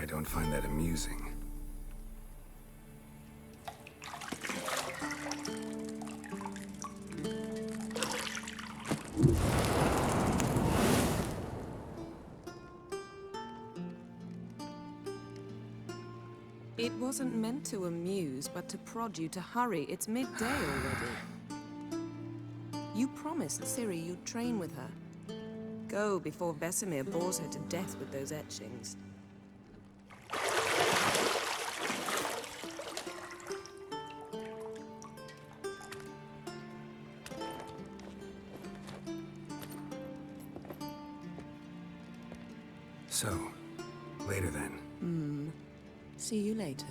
I don't find that amusing. It wasn't meant to amuse, but to prod you to hurry. It's midday already. You promised Ciri you'd train with her. Go before Vesemir bores her to death with those etchings. So, later then. See you later.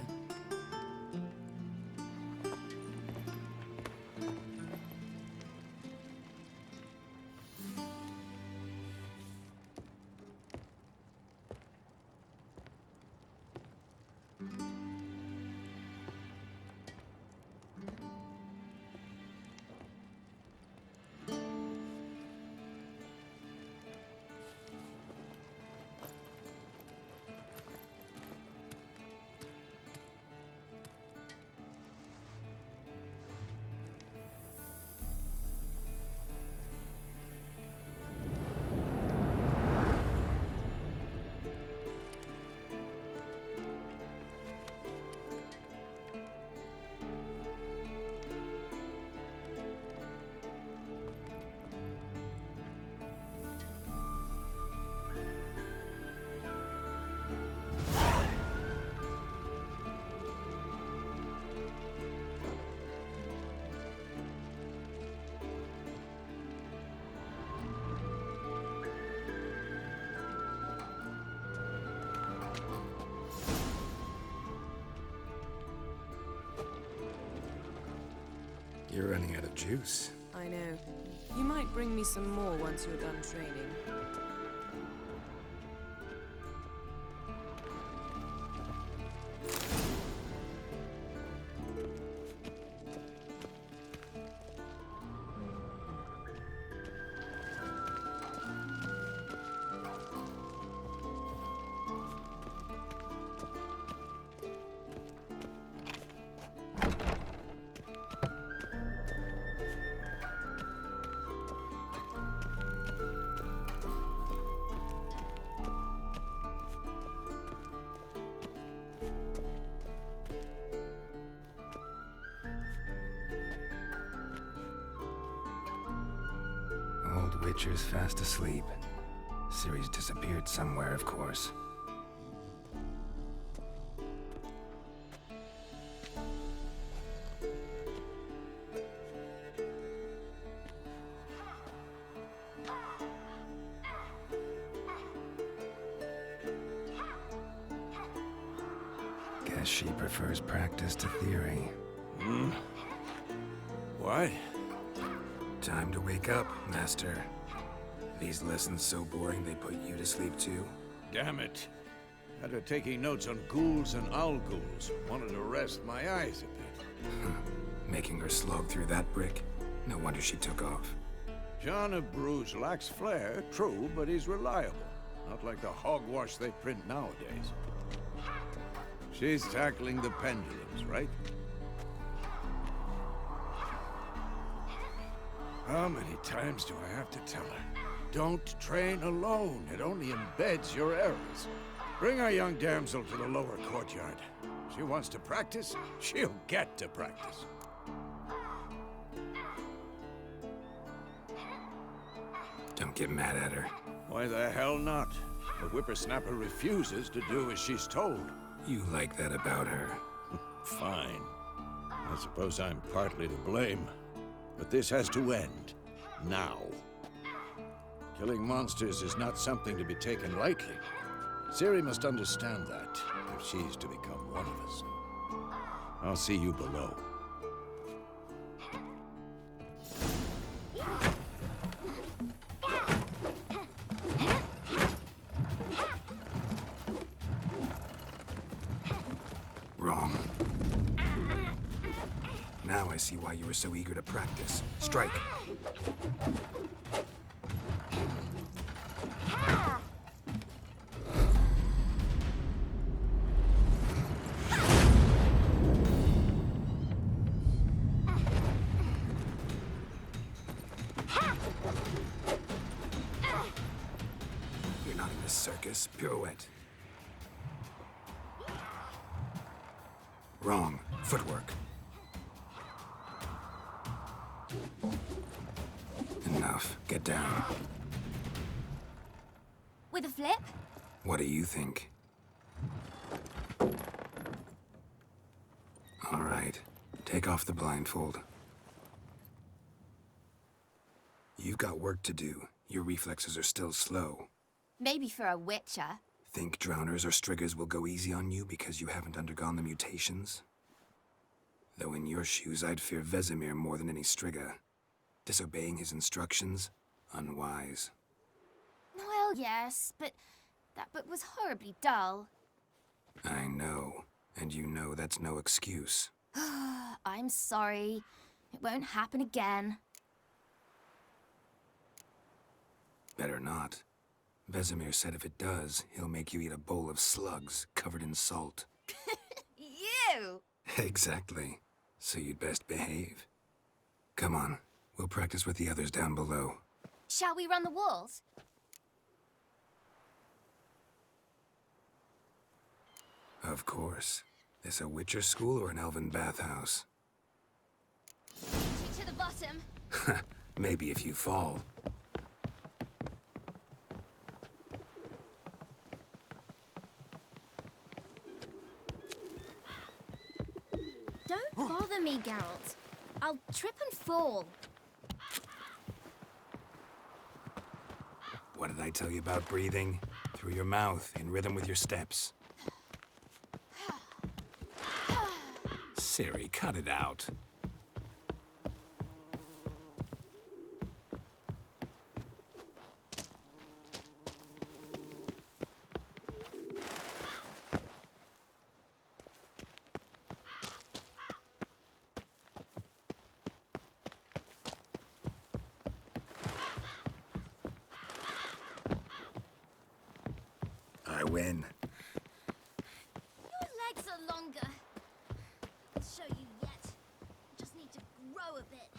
You're running out of juice. I know. You might bring me some more once you're done training. Old Witcher's fast asleep. Ciri's disappeared somewhere, of course. Guess she prefers practice to theory. What? Time to wake up, Master. These lessons so boring they put you to sleep too? Damn it. Had her taking notes on ghouls and owl ghouls. Wanted to rest my eyes a bit. Making her slog through that brick? No wonder she took off. John of Bruges lacks flair, true, but he's reliable. Not like the hogwash they print nowadays. She's tackling the pendulums, right? How many times do I have to tell her? Don't train alone. It only embeds your errors. Bring our young damsel to the lower courtyard. She wants to practice, she'll get to practice. Don't get mad at her. Why the hell not? The whippersnapper refuses to do as she's told. You like that about her. Fine. I suppose I'm partly to blame. But this has to end. Now. Killing monsters is not something to be taken lightly. Ciri must understand that, if she's to become one of us. I'll see you below. Wrong. Now I see why you were so eager to practice. Strike. circus. Pirouette. Wrong. Footwork. Enough. Get down. With a flip? What do you think? All right. Take off the blindfold. You've got work to do. Your reflexes are still slow. Maybe for a witcher. Think drowners or striggers will go easy on you because you haven't undergone the mutations? Though in your shoes, I'd fear Vesemir more than any strigger. Disobeying his instructions? Unwise. Well, yes, but that book was horribly dull. I know. And you know that's no excuse. I'm sorry. It won't happen again. Better not. Vesemir said if it does, he'll make you eat a bowl of slugs covered in salt. You! Exactly. So you'd best behave. Come on. We'll practice with the others down below. Shall we run the walls? Of course. This a Witcher school or an elven bathhouse? To the bottom. Maybe if you fall. Don't bother me, Geralt. I'll trip and fall. What did I tell you about breathing? Through your mouth, in rhythm with your steps. Ciri, cut it out. I win. Your legs are longer. I'll show you yet. Just need to grow a bit.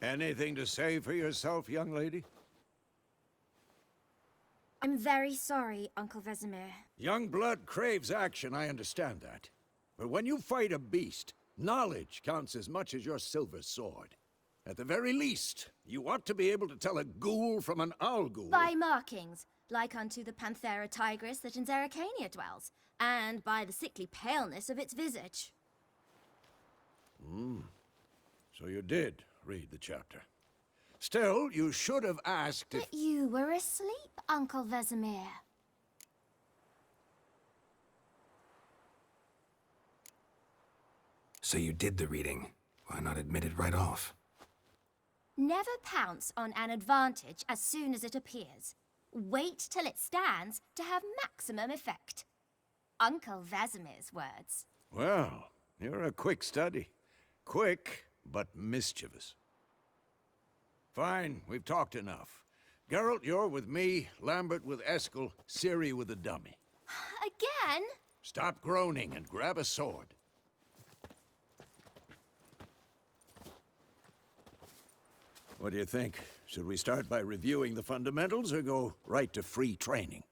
Anything to say for yourself, young lady? I'm very sorry, Uncle Vesemir. Young blood craves action, I understand that. But when you fight a beast, knowledge counts as much as your silver sword. At the very least, you ought to be able to tell a ghoul from an owl ghoul. By markings, like unto the Panthera tigris that in Zerrikania dwells, and by the sickly paleness of its visage. So you did read the chapter. Still, you should have asked if... But you were asleep, Uncle Vesemir. So you did the reading. Why not admit it right off? Never pounce on an advantage as soon as it appears. Wait till it stands to have maximum effect. Uncle Vesemir's words. Well, you're a quick study. Quick, but mischievous. Fine, we've talked enough. Geralt, you're with me, Lambert with Eskel, Ciri with the dummy. Again? Stop groaning and grab a sword. What do you think? Should we start by reviewing the fundamentals or go right to free training?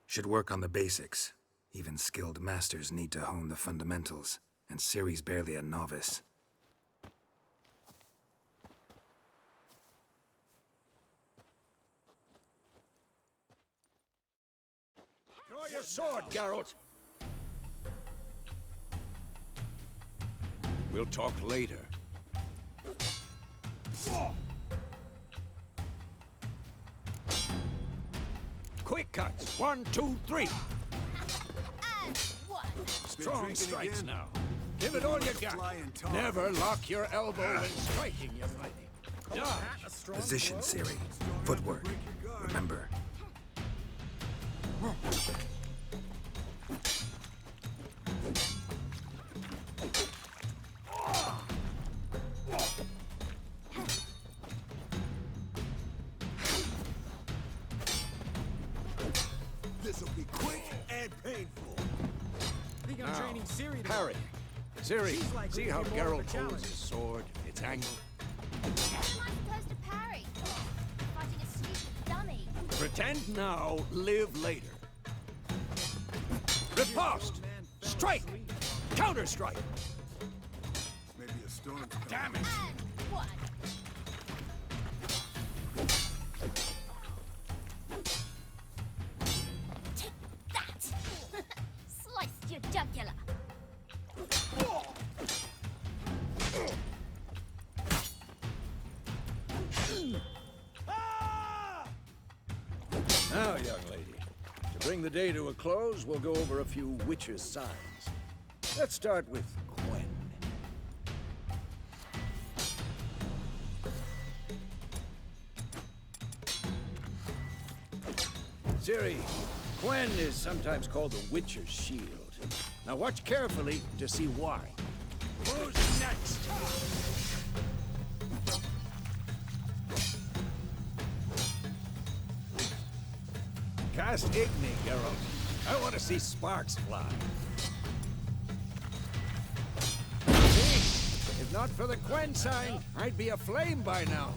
Should work on the basics. Even skilled masters need to hone the fundamentals, and Ciri's barely a novice. Draw your sword, Geralt! We'll talk later. Quick cuts! 1, 2, 3! And one. Strong strikes now. Give it all you got. Never lock your elbow when striking, you mighty. Dodge. Position, Siri. Footwork. Remember. This'll be quick and painful. I think I'm training Siri to Parry. Siri, She's likely see to how be more of a Geralt holds challenge. his sword, its angle? How am I supposed to parry? Fighting a stupid dummy. Pretend now, live later. Riposte! Strike! Counter-strike! Maybe a storm's coming. Damn it! And one. Take that! Sliced your jugular. Now, young lady, to bring the day to a close, we'll go over a few witches' signs. Let's start with Gwen. Ciri, Gwen is sometimes called the Witcher's Shield. Now watch carefully to see why. Who's next? Cast Igni, Geralt. I want to see sparks fly. See? If not for the Gwen sign, I'd be aflame by now.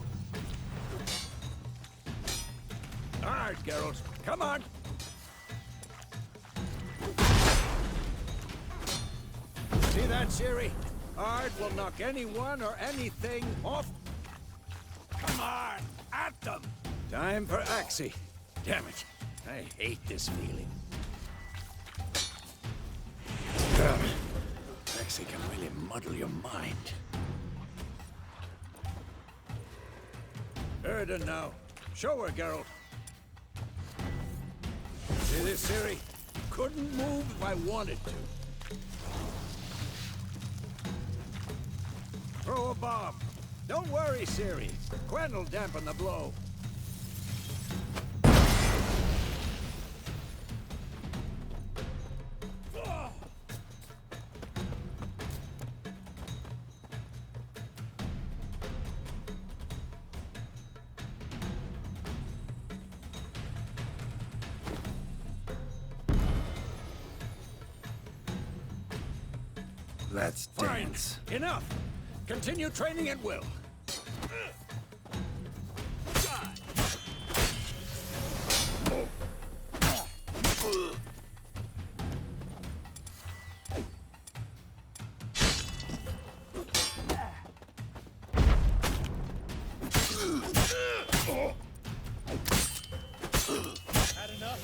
All right, Geralt. Come on. See that, Ciri? Ard will knock anyone or anything off. Come on, at them! Time for Axie. Damn it, I hate this feeling. Axie can really muddle your mind. Erden now. Show her, Geralt. See this, Ciri? Couldn't move if I wanted to. Throw a bomb. Don't worry, Ciri. Gwen will dampen the blow. Let's Fine. dance. Enough. Continue training at will. Had enough?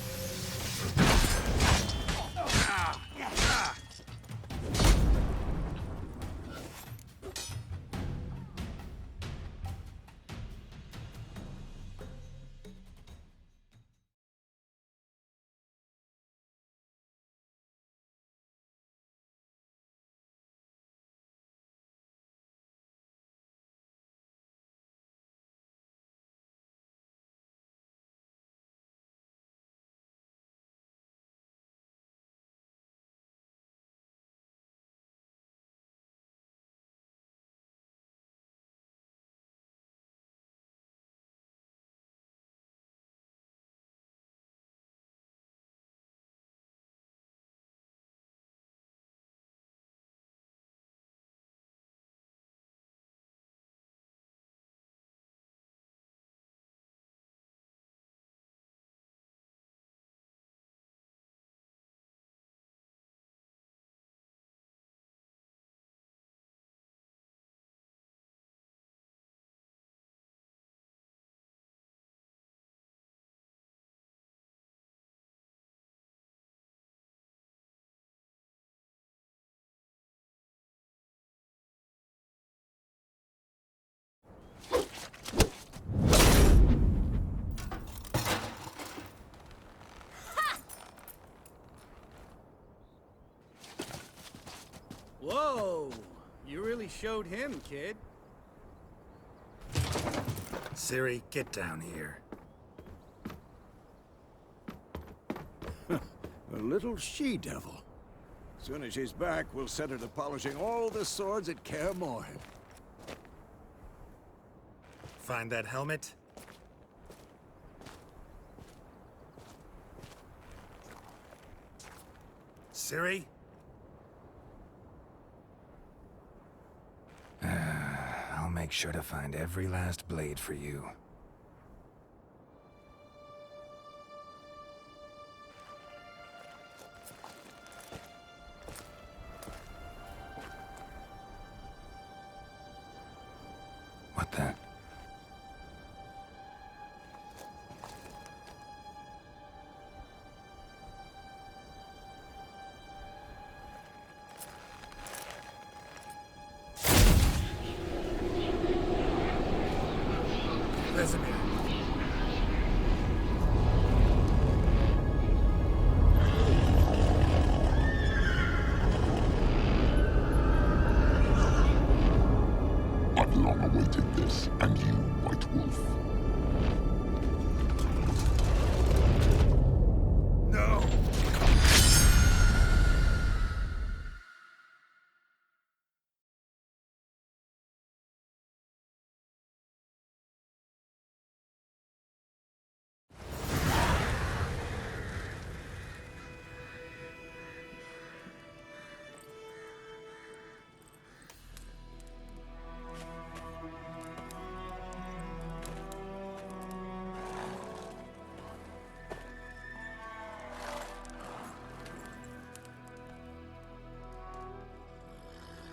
Whoa! You really showed him, kid. Ciri, get down here. A little she-devil. Soon as she's back, we'll set her to polishing all the swords at Kaer Morhen. Find that helmet? Ciri? I'll make sure to find every last blade for you. What the? Vesemir. I've long awaited this, and you, White Wolf. No!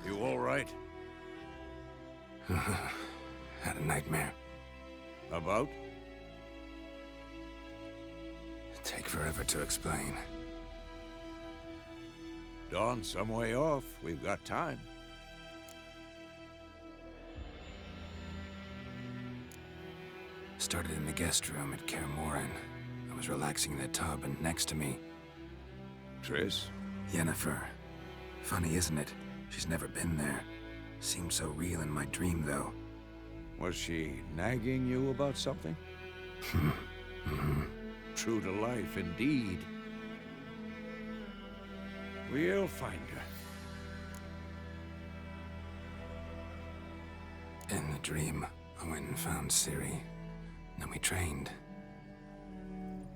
You all right? Had a nightmare. About? Take forever to explain. Dawn's some way off. We've got time. Started in the guest room at Kaer Morhen. I was relaxing in the tub, and next to me, Triss? Yennefer. Funny, isn't it? She's never been there. Seemed so real in my dream, though. Was she nagging you about something? True to life, indeed. We'll find her. In the dream, I went and found Ciri. Then we trained.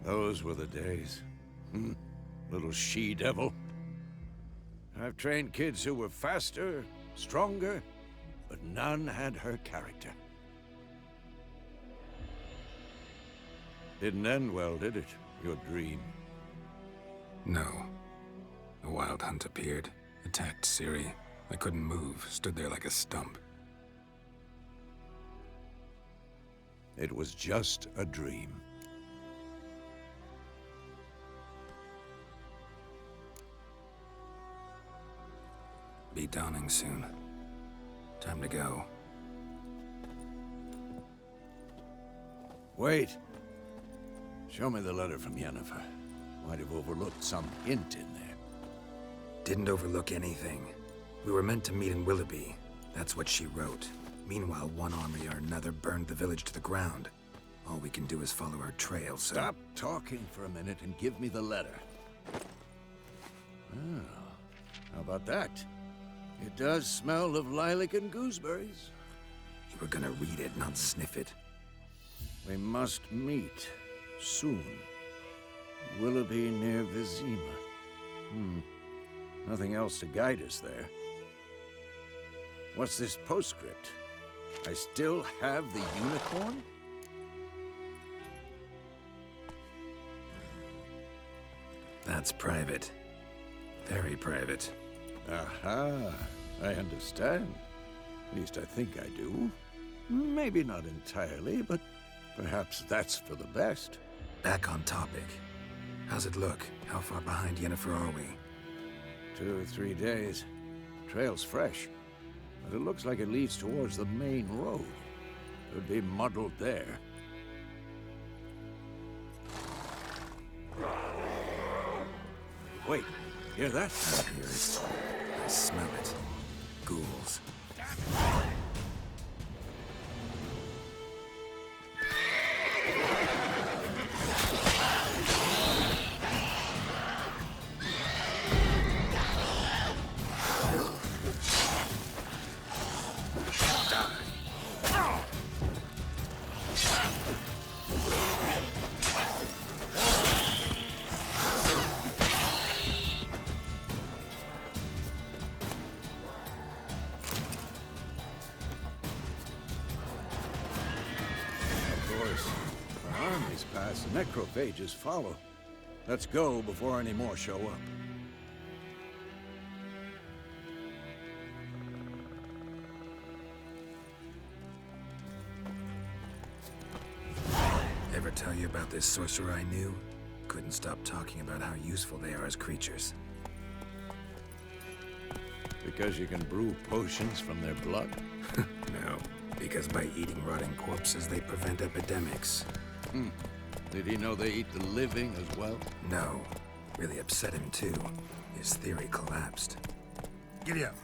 Those were the days. Little she-devil. I've trained kids who were faster, stronger, but none had her character. Didn't end well, did it? Your dream? No. A wild hunt appeared, attacked Ciri. I couldn't move, stood there like a stump. It was just a dream. Be dawning soon. Time to go. Wait. Show me the letter from Yennefer. Might have overlooked some hint in there. Didn't overlook anything. We were meant to meet in Willoughby. That's what she wrote. Meanwhile, one army or another burned the village to the ground. All we can do is follow her trail, so... Stop talking for a minute and give me the letter. Oh, how about that? It does smell of lilac and gooseberries. You were gonna read it, not sniff it. We must meet soon. Willoughby near Vizima. Nothing else to guide us there. What's this postscript? I still have the unicorn? That's private. Very private. Aha, I understand. At least I think I do. Maybe not entirely, but perhaps that's for the best. Back on topic. How's it look? How far behind Yennefer are we? 2 or 3 days. Trail's fresh, but it looks like it leads towards the main road. Could be muddled there. Wait, hear that? I hear it. I smell it. Ghouls. Our armies pass, necrophages follow. Let's go before any more show up. Ever tell you about this sorcerer I knew? Couldn't stop talking about how useful they are as creatures. Because you can brew potions from their blood? No, because by eating rotting corpses, they prevent epidemics. Did he know they eat the living as well? No. Really upset him, too. His theory collapsed. Giddy up.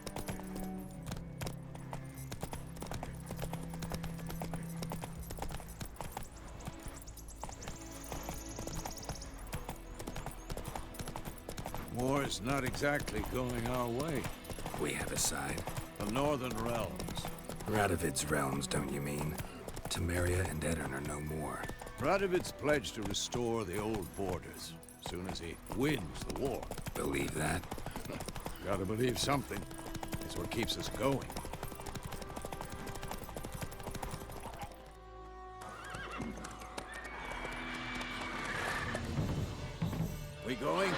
War's not exactly going our way. We have a side. The Northern Realms. Radovid's realms, don't you mean? Temeria and Edirn are no more. Radovid's pledged to restore the old borders, as soon as he wins the war. Believe that? Gotta believe something. It's what keeps us going. We going?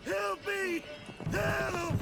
Help me! Help!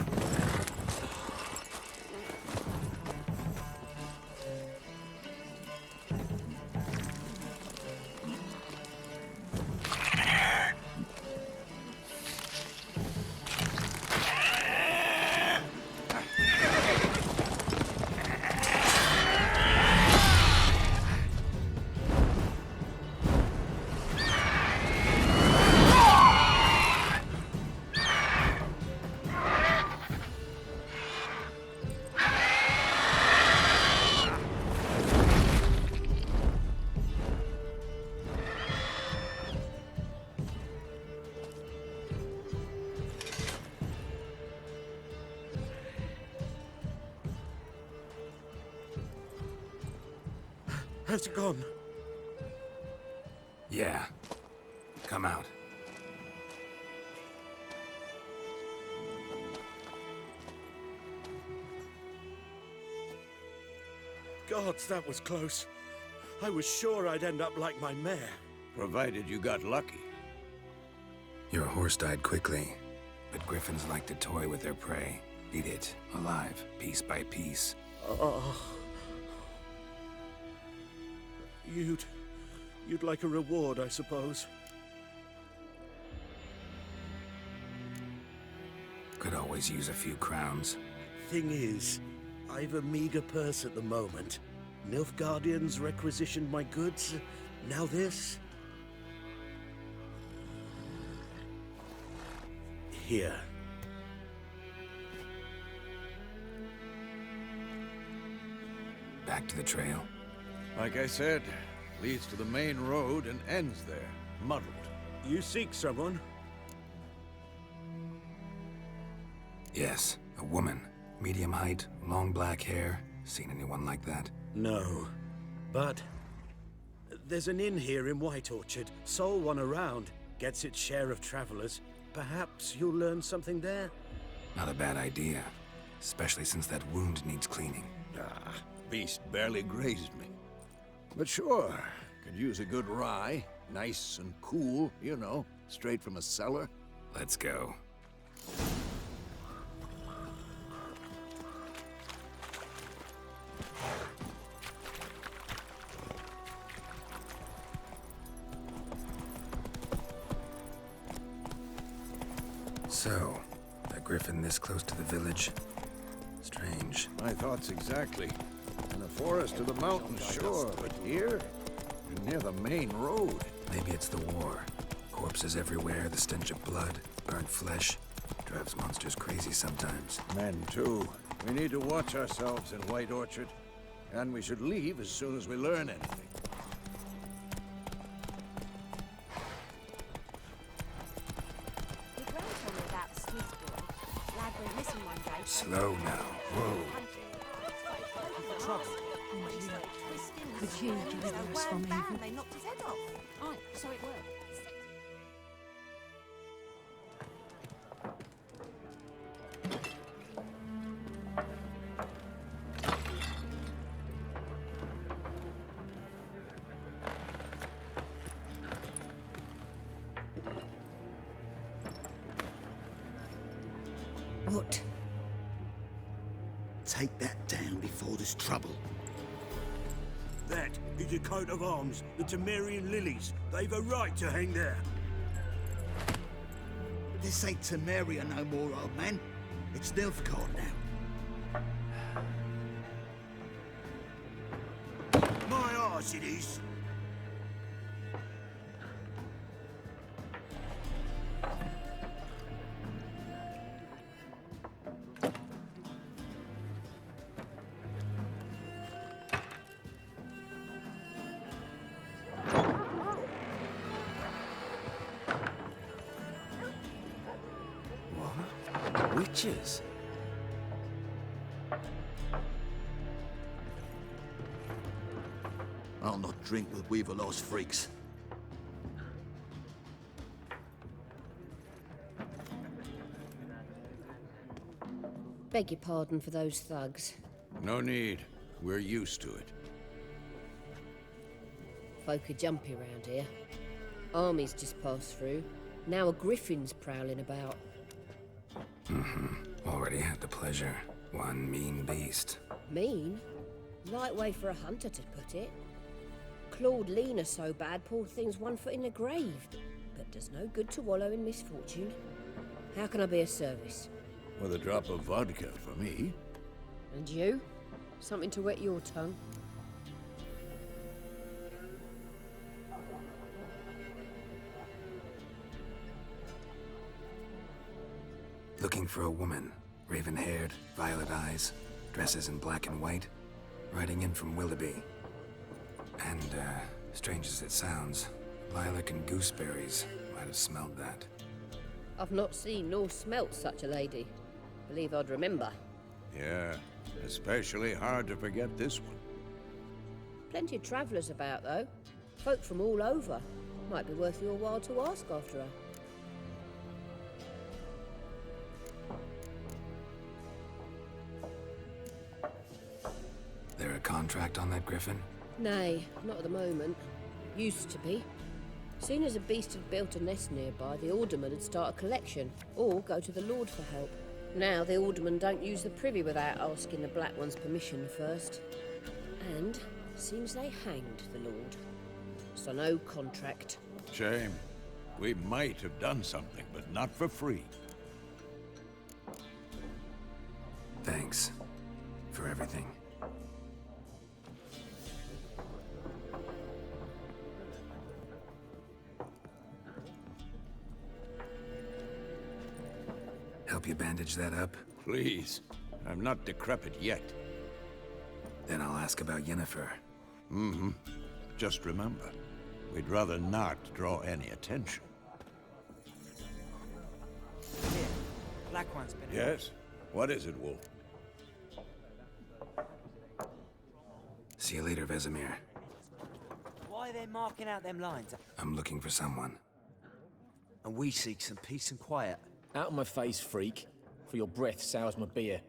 Has it gone? Yeah. Come out. Gods, that was close. I was sure I'd end up like my mare. Provided you got lucky. Your horse died quickly, but griffins like to toy with their prey. Eat it, alive, piece by piece. You'd like a reward, I suppose. Could always use a few crowns. Thing is, I've a meager purse at the moment. Nilfgaardians requisitioned my goods. Now this? Here. Back to the trail. Like I said, leads to the main road and ends there, muddled. You seek someone? Yes, a woman. Medium height, long black hair. Seen anyone like that? No. But there's an inn here in White Orchard. Sole one around. Gets its share of travelers. Perhaps you'll learn something there? Not a bad idea. Especially since that wound needs cleaning. Beast barely grazed me. But sure, could use a good rye. Nice and cool, you know, straight from a cellar. Let's go. So, a griffin this close to the village? Strange. My thoughts exactly. In the forest or the mountains, sure, but here? You're near the main road. Maybe it's the war. Corpses everywhere, the stench of blood, burnt flesh. Drives monsters crazy sometimes. Men, too. We need to watch ourselves in White Orchard. And we should leave as soon as we learn anything. Your gran told me about the Swiss boy. Lad went missing one day. Slow now. Whoa. Could you deliver us from evil? They knocked his head off. Aye, so it worked. What? Take that down before there's trouble. That is a coat of arms, the Temerian lilies. They've a right to hang there. This ain't Temeria no more, old man. It's Nilfgaard now. My arse it is. Witches? I'll not drink with Weaverlost freaks. Beg your pardon for those thugs. No need. We're used to it. Folk are jumpy round here. Armies just passed through. Now a griffin's prowling about. Already had the pleasure. One mean beast. Mean? Light way for a hunter to put it. Clawed Lena so bad, poor thing's 1 foot in the grave. But does no good to wallow in misfortune. How can I be of service? With a drop of vodka for me. And you? Something to wet your tongue? Looking for a woman. Raven-haired, violet eyes, dresses in black and white. Riding in from Willoughby. And, strange as it sounds, lilac and gooseberries might have smelled that. I've not seen nor smelt such a lady. Believe I'd remember. Yeah, especially hard to forget this one. Plenty of travellers about, though. Folk from all over. Might be worth your while to ask after her. There a contract on that griffin? Nay, not at the moment. Used to be. Soon as a beast had built a nest nearby, the alderman would start a collection, or go to the Lord for help. Now the alderman don't use the privy without asking the Black One's permission first. And seems they hanged the Lord. So no contract. Shame. We might have done something, but not for free. Thanks. For everything. Help you bandage that up? Please. I'm not decrepit yet. Then I'll ask about Yennefer. Just remember, we'd rather not draw any attention. Here, Black One's been Yes? What is it, Wolf? See you later, Vesemir. Why are they marking out them lines? I'm looking for someone. And we seek some peace and quiet. Out of my face, freak. For your breath sours my beer.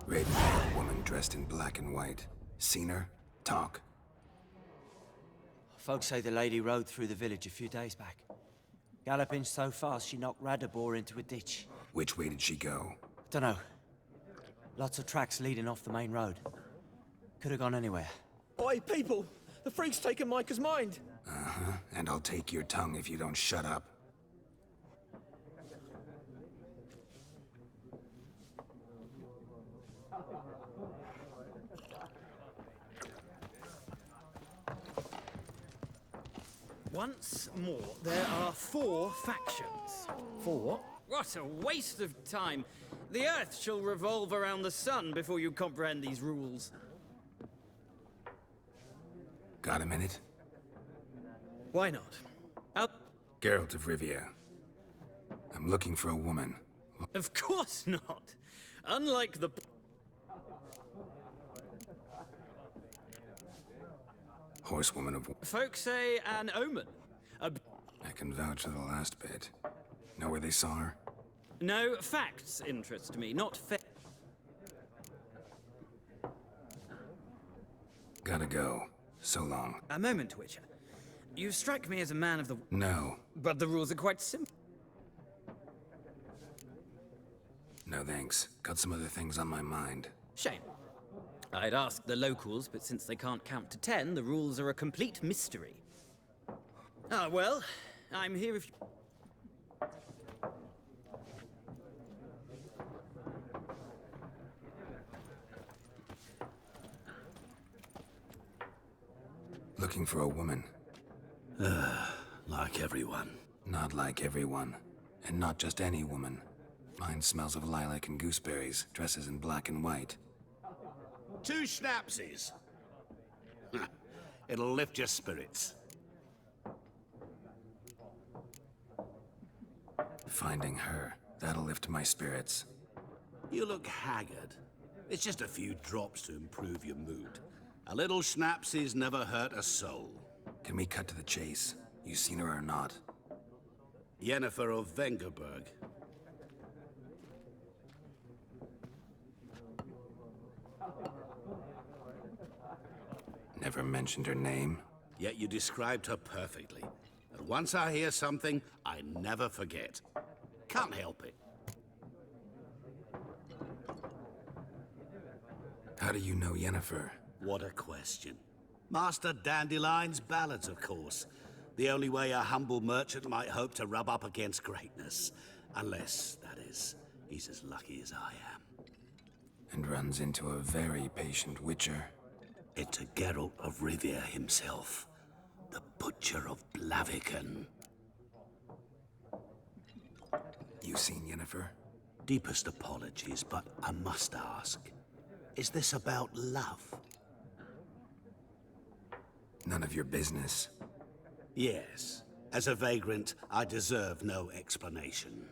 Raven-haired woman dressed in black and white. Seen her? Talk. Folks say the lady rode through the village a few days back. Galloping so fast she knocked Radabor into a ditch. Which way did she go? Dunno. Lots of tracks leading off the main road. Could have gone anywhere. Oi, people! The freak's taken Micah's mind! Uh-huh. And I'll take your tongue if you don't shut up. Once more, there are 4 factions. 4? What a waste of time. The Earth shall revolve around the sun before you comprehend these rules. Got a minute? Why not? Geralt of Rivia. I'm looking for a woman. Of course not. Unlike the... Horsewoman of... Folks say an omen. I can vouch for the last bit. Know where they saw her? No, facts interest me, not Gotta go. So long. A moment, Witcher. You strike me as a man of the... No. But the rules are quite simple. No thanks. Got some other things on my mind. Shame. I'd ask the locals, but since they can't count to 10, the rules are a complete mystery. Ah, well, I'm here if you... Looking for a woman. Like everyone. Not like everyone. And not just any woman. Mine smells of lilac and gooseberries, dresses in black and white. 2 schnapsies. It'll lift your spirits. Finding her, that'll lift my spirits. You look haggard. It's just a few drops to improve your mood. A little schnapsies never hurt a soul. Can we cut to the chase? You seen her or not? Yennefer of Vengerberg. Never mentioned her name. Yet you described her perfectly. And once I hear something, I never forget. Can't help it. How do you know Yennefer? What a question. Master Dandelion's ballads, of course. The only way a humble merchant might hope to rub up against greatness. Unless, that is, he's as lucky as I am. And runs into a very patient witcher. It's a Geralt of Rivia himself. The Butcher of Blaviken. You seen Yennefer? Deepest apologies, but I must ask. Is this about love? None of your business. Yes. As a vagrant, I deserve no explanation.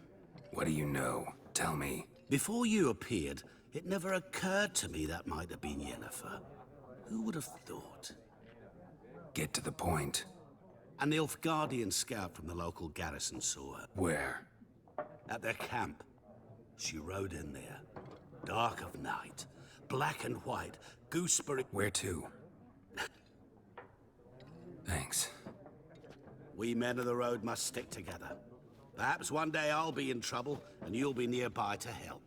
What do you know? Tell me. Before you appeared, it never occurred to me that might have been Yennefer. Who would have thought? Get to the point. A Nilfgaardian scout from the local garrison saw her. Where? At their camp. She rode in there. Dark of night. Black and white. Gooseberry... Where to? Thanks. We men of the road must stick together. Perhaps one day I'll be in trouble, and you'll be nearby to help.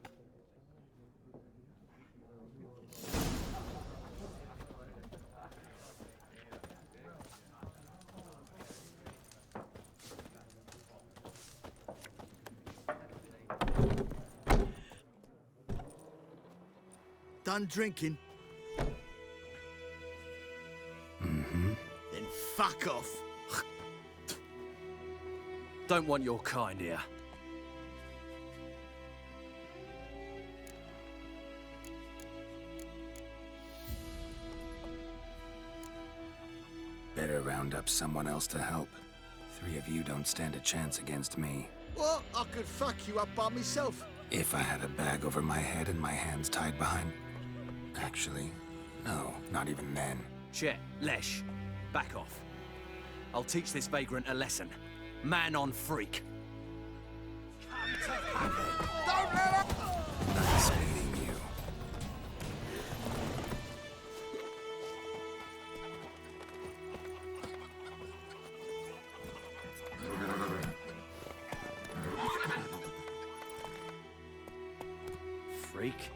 Done drinking? Mm-hmm. Then fuck off. Don't want your kind here. Better round up someone else to help. 3 of you don't stand a chance against me. What? I could fuck you up by myself. If I had a bag over my head and my hands tied behind... Actually, no, not even then. Shit, Lesh, back off. I'll teach this vagrant a lesson. Man on freak. Nice meeting you. Freak.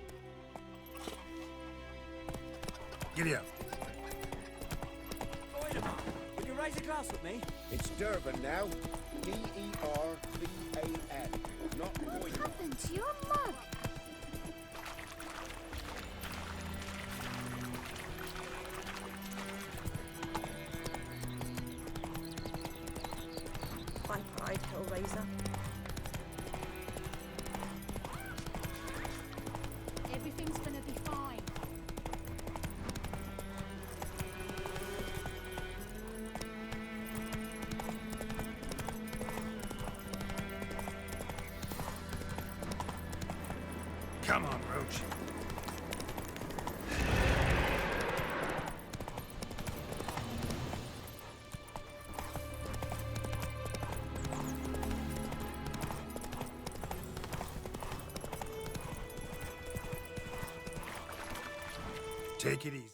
Giddy up. Will you raise a glass with me? It's Durban now. D-E-R-B-A-N. Not What happened to your mug? Take it easy.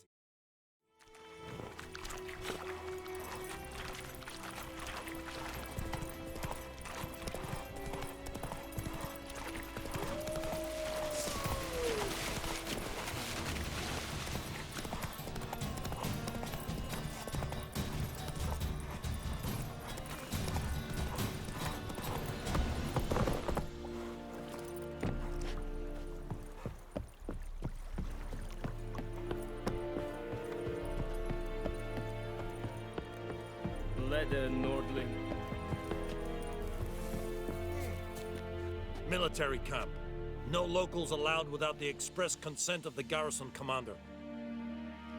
Nordling. Military camp. No locals allowed without the express consent of the garrison commander.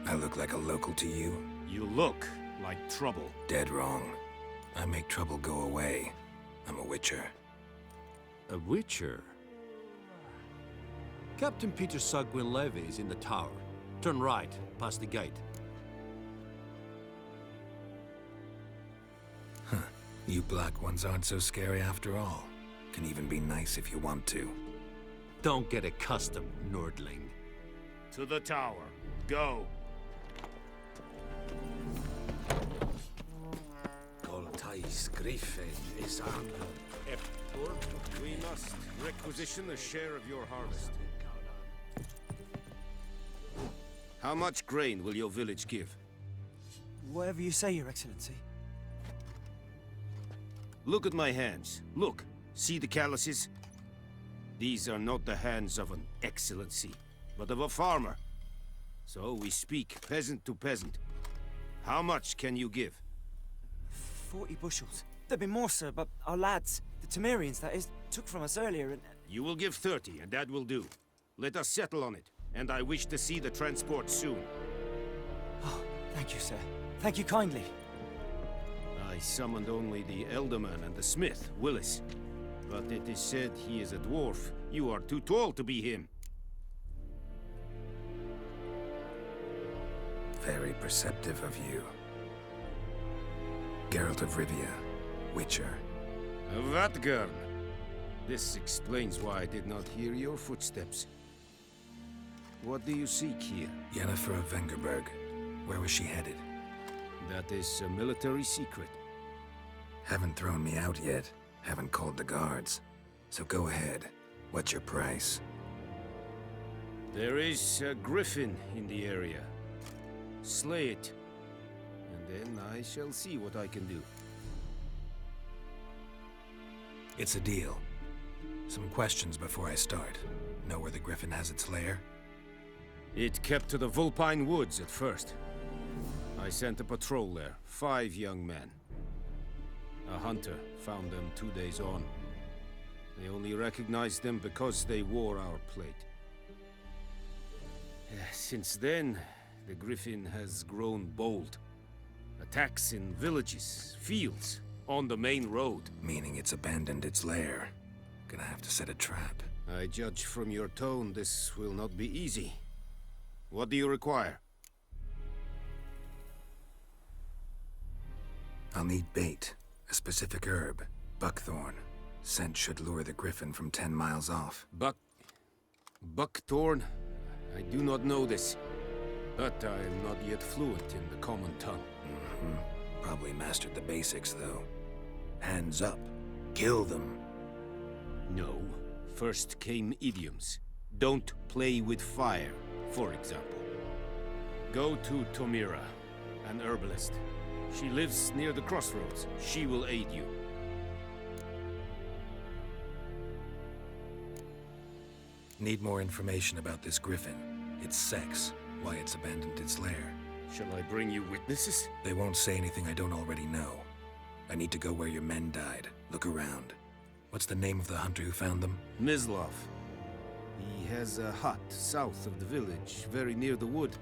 I look like a local to you? You look like trouble. Dead wrong. I make trouble go away. I'm a witcher. A witcher? Captain Peter Sugwin Levy is in the tower. Turn right, past the gate. You black ones aren't so scary after all. Can even be nice if you want to. Don't get accustomed, Nordling. To the tower. Go. Goltais Griffin is uncle. We must requisition a share of your harvest. How much grain will your village give? Whatever you say, Your Excellency. Look at my hands. Look. See the calluses? These are not the hands of an excellency, but of a farmer. So we speak peasant to peasant. How much can you give? 40 bushels. There'd be more, sir, but our lads, the Temerians, that is, took from us earlier and... You will give 30, and that will do. Let us settle on it, and I wish to see the transport soon. Oh, thank you, sir. Thank you kindly. I summoned only the Elderman and the smith, Willis. But it is said he is a dwarf. You are too tall to be him. Very perceptive of you. Geralt of Rivia, Witcher. Vatgern! This explains why I did not hear your footsteps. What do you seek here? Yennefer of Vengerberg. Where was she headed? That is a military secret. Haven't thrown me out yet. Haven't called the guards. So go ahead. What's your price? There is a griffin in the area. Slay it. And then I shall see what I can do. It's a deal. Some questions before I start. Know where the griffin has its lair? It kept to the Vulpine Woods at first. I sent a patrol there, 5 young men. A hunter found them 2 days on. They only recognized them because they wore our plate. Since then, the griffin has grown bold. Attacks in villages, fields, on the main road. Meaning it's abandoned its lair. Gonna have to set a trap. I judge from your tone this will not be easy. What do you require? I'll need bait. A specific herb. Buckthorn. Scent should lure the griffin from 10 miles off. Buckthorn? I do not know this. But I am not yet fluent in the common tongue. Probably mastered the basics, though. Hands up. Kill them. No. First came idioms. Don't play with fire, for example. Go to Tomira, an herbalist. She lives near the crossroads. She will aid you. Need more information about this griffin. Its sex, why it's abandoned its lair. Shall I bring you witnesses? They won't say anything I don't already know. I need to go where your men died. Look around. What's the name of the hunter who found them? Mislov. He has a hut south of the village, very near the wood.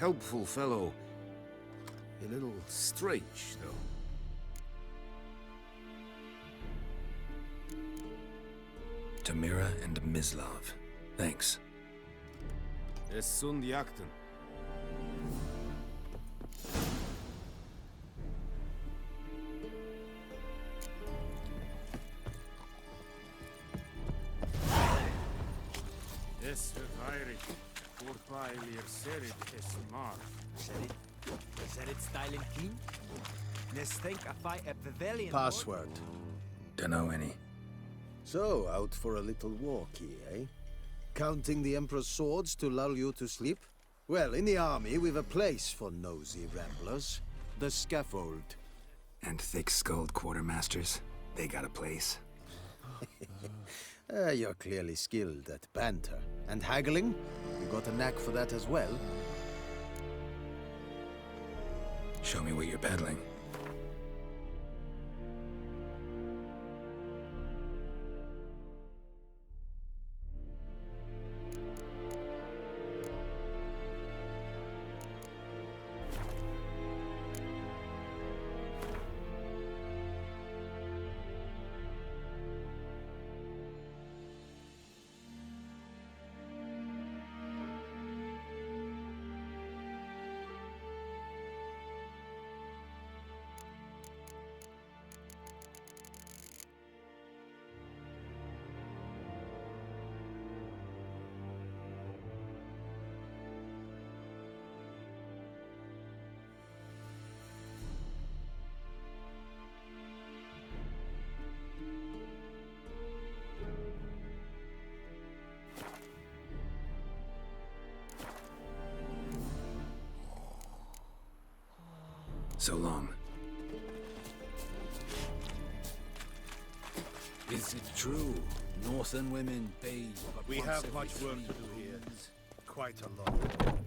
Helpful fellow. A little strange, though. Tamira and Mislov. Thanks. Es sunt jakten. Es verweirig. Voortpijliers. Serid is smart. Serid style and clean? Nes think I fight a pavilion. Password. Dunno any. So, out for a little walkie, eh? Counting the Emperor's swords to lull you to sleep? Well, in the army, we've a place for nosy ramblers. The scaffold. And thick-skulled quartermasters, they got a place. You're clearly skilled at banter. And haggling? You got a knack for that as well? Show me what you're peddling. So long. Is it true? Northern women bathe but We once have every much work 3 to do here. moons? Quite a lot.